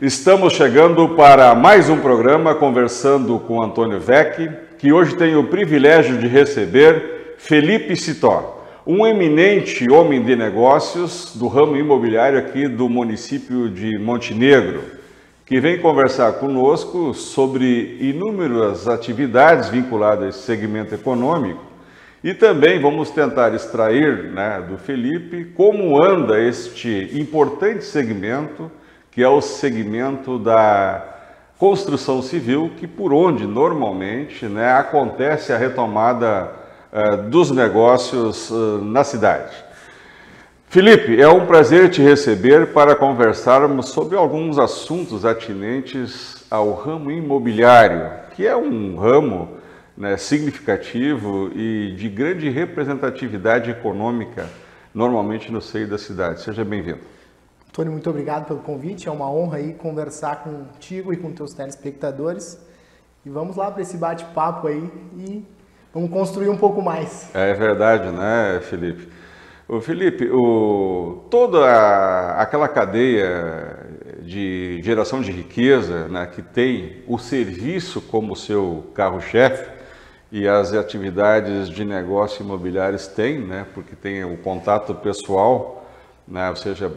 Estamos chegando para mais um programa conversando com Antônio Vecchi, que hoje tem o privilégio de receber Felipe Citó, um eminente homem de negócios do ramo imobiliário aqui do município de Montenegro, que vem conversar conosco sobre inúmeras atividades vinculadas a esse segmento econômico e também vamos tentar extrair, do Felipe como anda este importante segmento, que é o segmento da construção civil, que por onde normalmente acontece a retomada dos negócios na cidade. Felipe, é um prazer te receber para conversarmos sobre alguns assuntos atinentes ao ramo imobiliário, que é um ramo significativo e de grande representatividade econômica, normalmente no seio da cidade. Seja bem-vindo. Antônio, muito obrigado pelo convite, é uma honra aí conversar contigo e com teus telespectadores. E vamos lá para esse bate-papo aí e vamos construir um pouco mais. É verdade, né, Felipe? Felipe, toda aquela cadeia de geração de riqueza, que tem o serviço como seu carro-chefe e as atividades de negócio imobiliários têm, porque tem o contato pessoal, ou seja,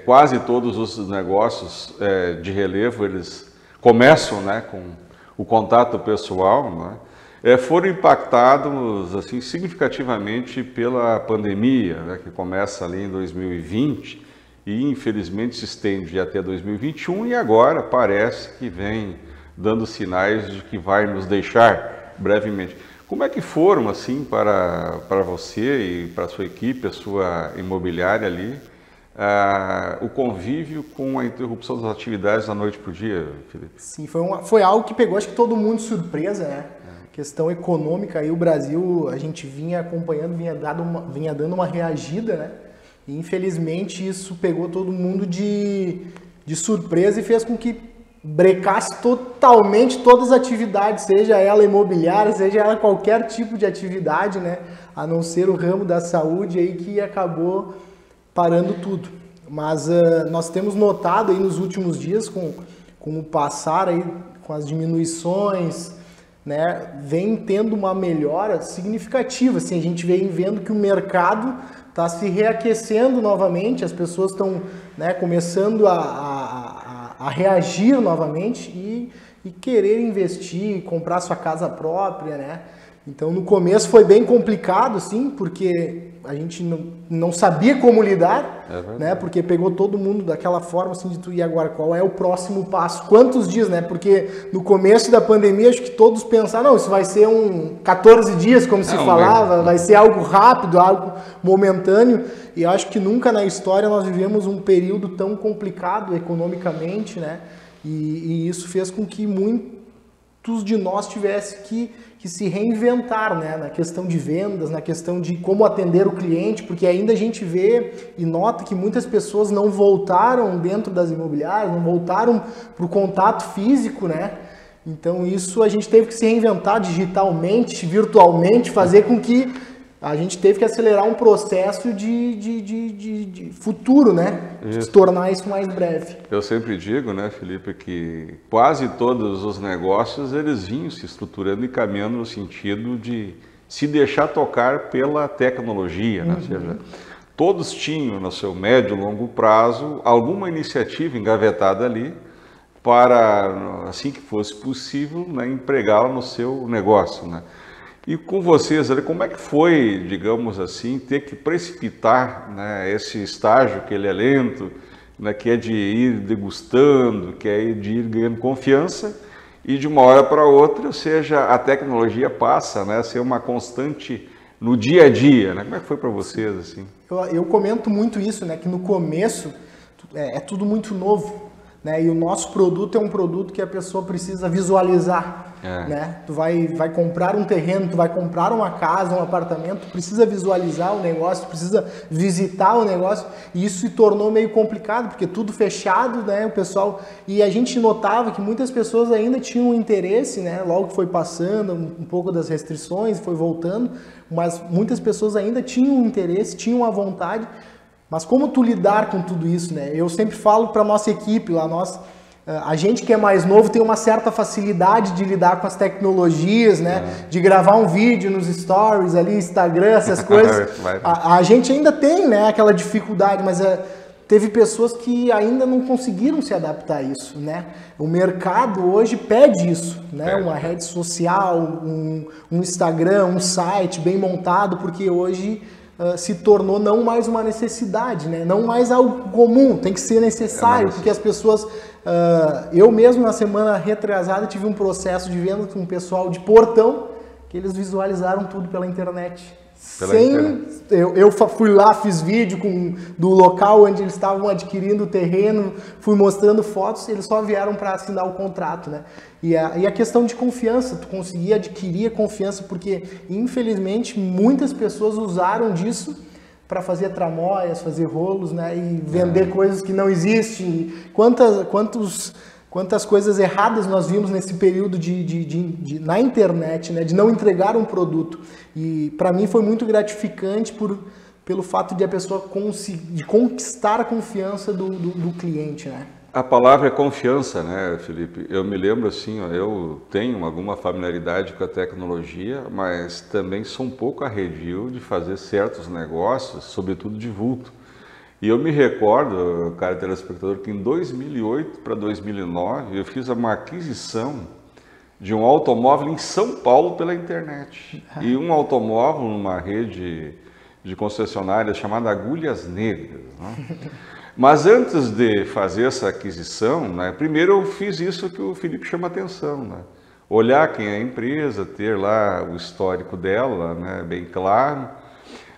quase todos os negócios de relevo, eles começam com o contato pessoal, foram impactados assim, significativamente pela pandemia, que começa ali em 2020 e infelizmente se estende até 2021 e agora parece que vem dando sinais de que vai nos deixar brevemente. Como é que foram assim para você e para a sua equipe, a sua imobiliária ali, o convívio com a interrupção das atividades da noite para o dia, Felipe? Sim, foi algo que pegou acho que todo mundo de surpresa, Questão econômica aí, o Brasil, a gente vinha acompanhando, vinha dando uma reagida, E infelizmente isso pegou todo mundo de surpresa e fez com que brecasse totalmente todas as atividades, seja ela imobiliária, seja ela qualquer tipo de atividade, A não ser o ramo da saúde aí que acabou parando tudo. Mas nós temos notado aí nos últimos dias, com o passar aí, com as diminuições, vem tendo uma melhora significativa. Assim, a gente vem vendo que o mercado está se reaquecendo novamente, as pessoas estão começando a reagir novamente e querer investir, comprar sua casa própria, Então, no começo foi bem complicado, assim, porque a gente não sabia como lidar, Porque pegou todo mundo daquela forma, assim, de tu ir agora, qual é o próximo passo? Quantos dias, Porque no começo da pandemia, acho que todos pensaram, não, isso vai ser 14 dias, como se falava, vai ser algo rápido, algo momentâneo, e acho que nunca na história nós vivemos um período tão complicado economicamente, E isso fez com que muitos de nós tivessem que se reinventar, na questão de vendas, na questão de como atender o cliente, porque ainda a gente vê e nota que muitas pessoas não voltaram dentro das imobiliárias, não voltaram para o contato físico, Então isso a gente teve que se reinventar digitalmente, virtualmente, fazer com que a gente teve que acelerar um processo de futuro, De tornar isso mais breve. Eu sempre digo, Felipe, que quase todos os negócios eles vinham se estruturando e caminhando no sentido de se deixar tocar pela tecnologia, Ou seja, todos tinham no seu médio e longo prazo alguma iniciativa engavetada ali para, assim que fosse possível, empregá-la no seu negócio, E com vocês, como é que foi, digamos assim, ter que precipitar esse estágio que ele é lento, que é de ir degustando, que é de ir ganhando confiança e de uma hora para outra, ou seja, a tecnologia passa a ser uma constante no dia a dia, Como é que foi para vocês, assim? Eu comento muito isso, que no começo é tudo muito novo. E o nosso produto é um produto que a pessoa precisa visualizar, Tu vai comprar um terreno, tu vai comprar uma casa, um apartamento, tu precisa visualizar o negócio, tu precisa visitar o negócio, e isso se tornou meio complicado, porque tudo fechado, o pessoal, e a gente notava que muitas pessoas ainda tinham interesse, Logo que foi passando um pouco das restrições, foi voltando, mas muitas pessoas ainda tinham interesse, tinham a vontade. Mas como tu lidar com tudo isso, Eu sempre falo para a nossa equipe lá, nós A gente que é mais novo tem uma certa facilidade de lidar com as tecnologias, né? De gravar um vídeo nos stories ali, Instagram, essas coisas. A gente ainda tem, né, aquela dificuldade, mas teve pessoas que ainda não conseguiram se adaptar a isso, né? O mercado hoje pede isso, né? Uma rede social, um Instagram, um site bem montado, porque hoje se tornou não mais uma necessidade, né? Não mais algo comum, tem que ser necessário, porque as pessoas... eu mesmo, na semana retrasada, tive um processo de venda com um pessoal de Portão, que eles visualizaram tudo pela internet. Eu fui lá, fiz vídeo do local onde eles estavam adquirindo o terreno, fui mostrando fotos, eles só vieram para assinar o contrato, né? E a questão de confiança, tu conseguir adquirir a confiança, porque infelizmente muitas pessoas usaram disso para fazer tramóias, fazer rolos, né? E vender coisas que não existem. Quantas coisas erradas nós vimos nesse período na internet, né? De não entregar um produto. E para mim foi muito gratificante pelo fato de a pessoa de conquistar a confiança do cliente, né? A palavra é confiança, né, Felipe? Eu me lembro assim, eu tenho alguma familiaridade com a tecnologia, mas também sou um pouco arredio de fazer certos negócios, sobretudo de vulto. E eu me recordo, cara telespectador, que em 2008 para 2009 eu fiz uma aquisição de um automóvel em São Paulo pela internet. E um automóvel numa rede de concessionárias chamada Agulhas Negras, né? Mas antes de fazer essa aquisição, né, primeiro eu fiz isso que o Felipe chama atenção, né? Olhar quem é a empresa, ter lá o histórico dela, né, bem claro,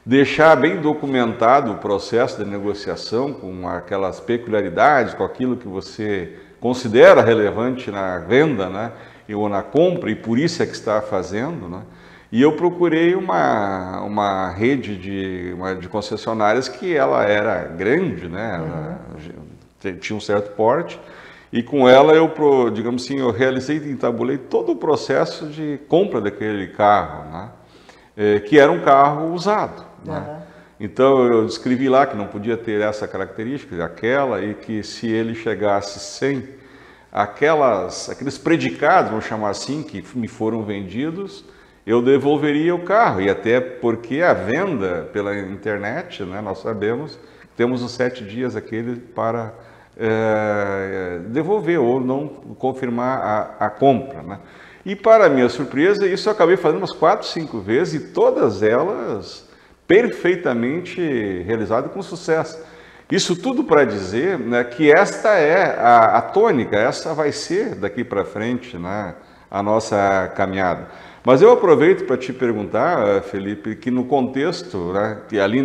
deixar bem documentado o processo de negociação com aquelas peculiaridades, com aquilo que você considera relevante na venda, né, ou na compra, e por isso é que está fazendo, né? E eu procurei uma rede de concessionárias que ela era grande, né? Ela tinha um certo porte, e com ela eu, digamos assim, eu realizei e tabulei todo o processo de compra daquele carro, né? Que era um carro usado, né? Então eu descrevi lá que não podia ter essa característica, aquela, e que se ele chegasse sem aqueles predicados, vamos chamar assim, que me foram vendidos, eu devolveria o carro. E até porque a venda pela internet, né, nós sabemos, temos os 7 dias aquele para devolver ou não confirmar a compra, né? E para minha surpresa, isso eu acabei fazendo umas 4, 5 vezes, e todas elas perfeitamente realizadas com sucesso. Isso tudo para dizer, né, que esta é a tônica, essa vai ser daqui para frente, né, a nossa caminhada. Mas eu aproveito para te perguntar, Felipe, que no contexto, né, que ali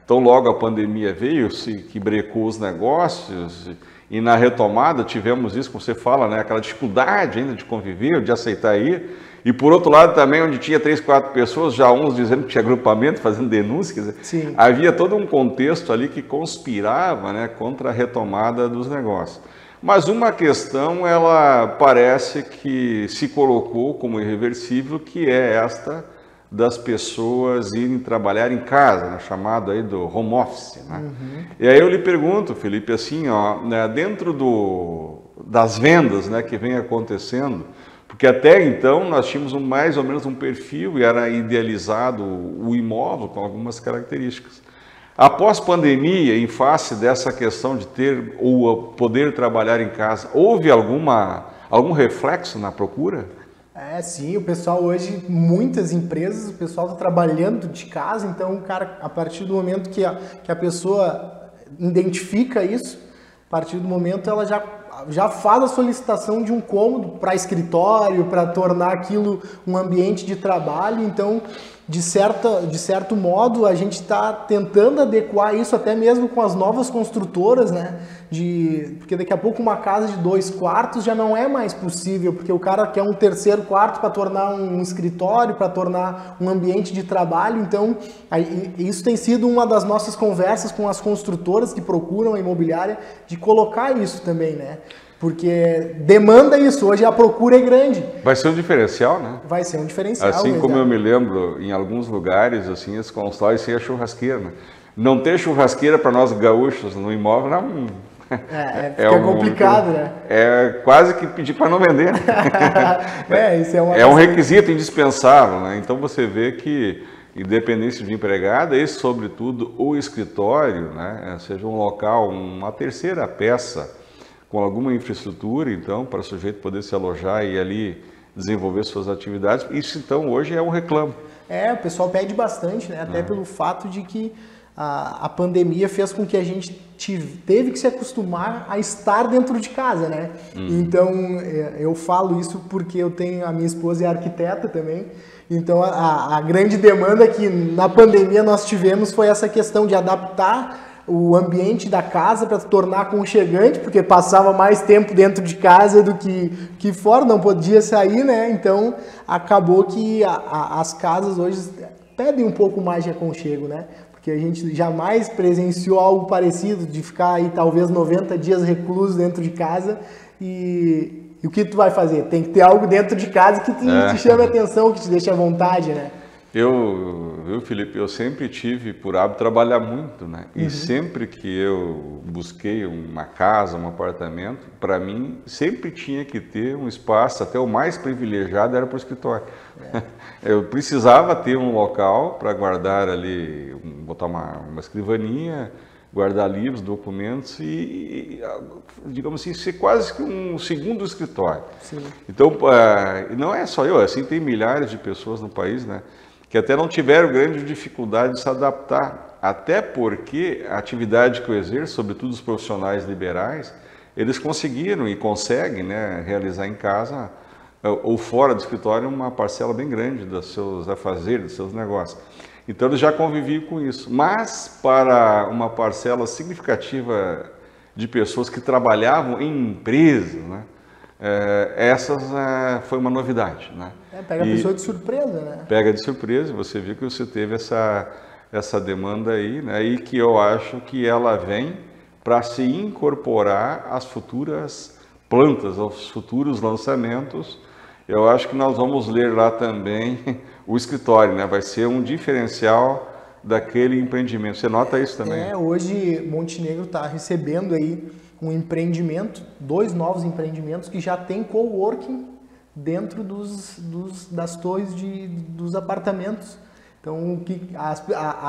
tão logo a pandemia veio, que brecou os negócios, e na retomada tivemos isso, como você fala, né, aquela dificuldade ainda de conviver, de aceitar ir, e por outro lado também, onde tinha 3, 4 pessoas, já uns dizendo que tinha agrupamento, fazendo denúncias, quer dizer, sim, havia todo um contexto ali que conspirava, né, contra a retomada dos negócios. Mas uma questão, ela parece que se colocou como irreversível, que é esta das pessoas irem trabalhar em casa, né, chamado aí do home office, né? E aí eu lhe pergunto, Felipe, assim, ó, né, dentro das vendas, né, que vem acontecendo, porque até então nós tínhamos mais ou menos um perfil e era idealizado o imóvel com algumas características. Após pandemia, em face dessa questão de ter ou poder trabalhar em casa, houve algum reflexo na procura? Sim, o pessoal hoje, muitas empresas, o pessoal está trabalhando de casa, então, cara, a partir do momento que a pessoa identifica isso, a partir do momento ela já faz a solicitação de um cômodo para escritório, para tornar aquilo um ambiente de trabalho. Então, de certo modo, a gente está tentando adequar isso até mesmo com as novas construtoras, né? Porque daqui a pouco uma casa de 2 quartos já não é mais possível, porque o cara quer um 3º quarto para tornar um escritório, para tornar um ambiente de trabalho. Então, isso tem sido uma das nossas conversas com as construtoras que procuram a imobiliária, de colocar isso também, né? Porque demanda isso, hoje a procura é grande. Vai ser um diferencial, né? Vai ser um diferencial. Assim como eu me lembro, em alguns lugares, assim, eles constroem sem a churrasqueira, né? Não ter churrasqueira para nós gaúchos no imóvel Fica complicado, né? É quase que pedir para não vender. Isso é um requisito indispensável, né? Então você vê que, independente de empregada, e sobretudo o escritório, né, seja um local, uma terceira peça com alguma infraestrutura, então, para o sujeito poder se alojar e ali desenvolver suas atividades. Isso, então, hoje é um reclamo. O pessoal pede bastante, né? Até pelo fato de que a pandemia fez com que a gente teve que se acostumar a estar dentro de casa, né? Então, eu falo isso porque a minha esposa é arquiteta também. Então, a grande demanda que na pandemia nós tivemos foi essa questão de adaptar o ambiente da casa para tornar aconchegante, porque passava mais tempo dentro de casa do que fora, não podia sair, né? Então, acabou que as casas hoje pedem um pouco mais de aconchego, né? Porque a gente jamais presenciou algo parecido, de ficar aí talvez 90 dias recluso dentro de casa e o que tu vai fazer? Tem que ter algo dentro de casa que te chame a atenção, que te deixe à vontade, né? Felipe, eu sempre tive por hábito trabalhar muito, né? E sempre que eu busquei uma casa, um apartamento, para mim sempre tinha que ter um espaço, até o mais privilegiado era para o escritório. Eu precisava ter um local para guardar ali, botar uma escrivaninha, guardar livros, documentos e, digamos assim, ser quase que um segundo escritório. Sim. Então, não é só eu, assim, tem milhares de pessoas no país, né, que até não tiveram grande dificuldade de se adaptar, até porque a atividade que eu exerço, sobretudo os profissionais liberais, eles conseguiram e conseguem, né, realizar em casa ou fora do escritório uma parcela bem grande dos seus afazeres, dos seus negócios. Então, eles já conviviam com isso. Mas, para uma parcela significativa de pessoas que trabalhavam em empresas, né, foi uma novidade. Né? Pega a pessoa de surpresa, né? Pega de surpresa, você viu que você teve essa demanda aí, né, e que eu acho que ela vem para se incorporar às futuras plantas, aos futuros lançamentos. Eu acho que nós vamos ler lá também o escritório, né? Vai ser um diferencial daquele empreendimento. Você nota isso também? Hoje Montenegro está recebendo aí um empreendimento, 2 novos empreendimentos que já tem coworking dentro das torres dos apartamentos. Então,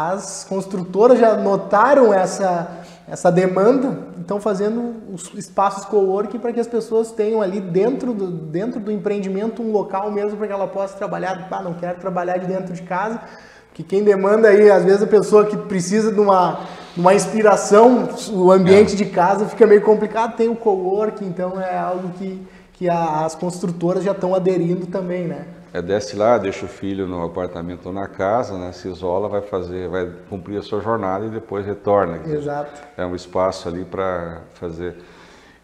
as construtoras já notaram essa demanda, estão fazendo os espaços coworking para que as pessoas tenham ali dentro do empreendimento um local mesmo para que ela possa trabalhar. Não quero trabalhar de dentro de casa, porque quem demanda aí, às vezes a pessoa que precisa de uma inspiração, o ambiente de casa fica meio complicado, tem o coworking, então é algo que as construtoras já estão aderindo também, né? Desce lá, deixa o filho no apartamento ou na casa, né, se isola, vai cumprir a sua jornada e depois retorna. Exato. É um espaço ali para fazer.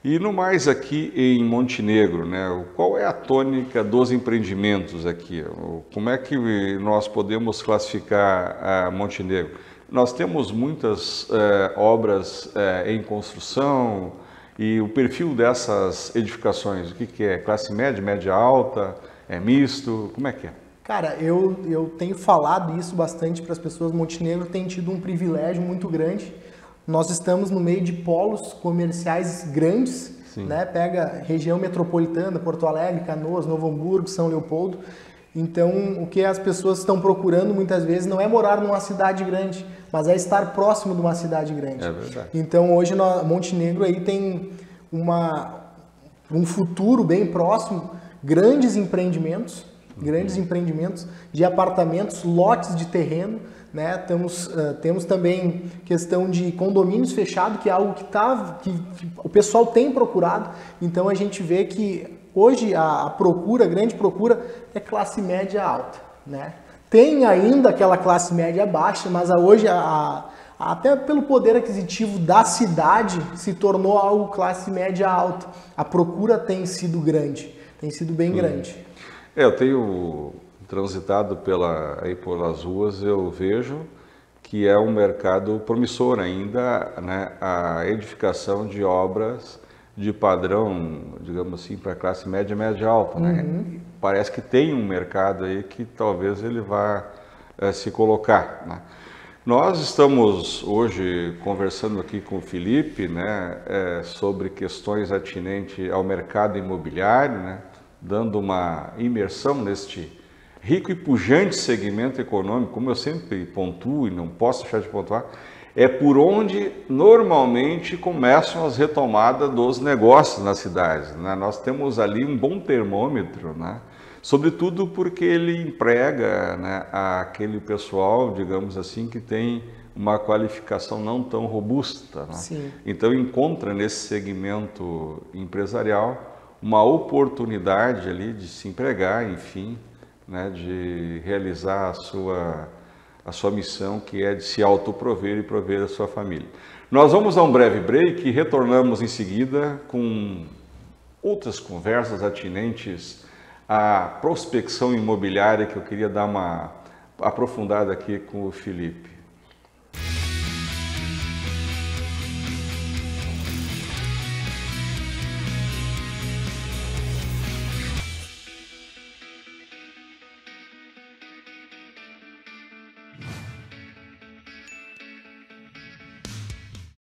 E no mais aqui em Montenegro, né, qual é a tônica dos empreendimentos aqui? Como é que nós podemos classificar a Montenegro? Nós temos muitas obras em construção e o perfil dessas edificações, o que é? Classe média, média alta? É misto? Como é que é? Cara, eu tenho falado isso bastante para as pessoas. Montenegro tem tido um privilégio muito grande. Nós estamos no meio de polos comerciais grandes, né? Pega região metropolitana, Porto Alegre, Canoas, Novo Hamburgo, São Leopoldo. Então, o que as pessoas estão procurando muitas vezes não é morar numa cidade grande, mas é estar próximo de uma cidade grande. É verdade. Então, hoje Montenegro aí tem um futuro bem próximo, grandes empreendimentos de apartamentos, lotes de terreno, né? Temos também questão de condomínios fechados, que é algo que o pessoal tem procurado. Então a gente vê que hoje a grande procura é classe média alta, né? Tem ainda aquela classe média baixa, mas hoje até pelo poder aquisitivo da cidade se tornou algo classe média alta. A procura tem sido grande. Tem sido bem grande. Eu tenho transitado pelas ruas, eu vejo que é um mercado promissor ainda, né? A edificação de obras de padrão, digamos assim, para classe média, média alta, né? Parece que tem um mercado aí que talvez ele vá se colocar, né? Nós estamos hoje conversando aqui com o Felipe, né, sobre questões atinentes ao mercado imobiliário, né, dando uma imersão neste rico e pujante segmento econômico, como eu sempre pontuo e não posso deixar de pontuar, é por onde normalmente começam as retomadas dos negócios nas cidades, né? Nós temos ali um bom termômetro, né? Sobretudo porque ele emprega, né, aquele pessoal, digamos assim, que tem uma qualificação não tão robusta, né? Sim. Então encontra nesse segmento empresarial uma oportunidade ali de se empregar, enfim, né, de realizar a sua missão, que é de se autoprover e prover a sua família. Nós vamos a um breve break e retornamos em seguida com outras conversas atinentes à prospecção imobiliária, que eu queria dar uma aprofundada aqui com o Felipe.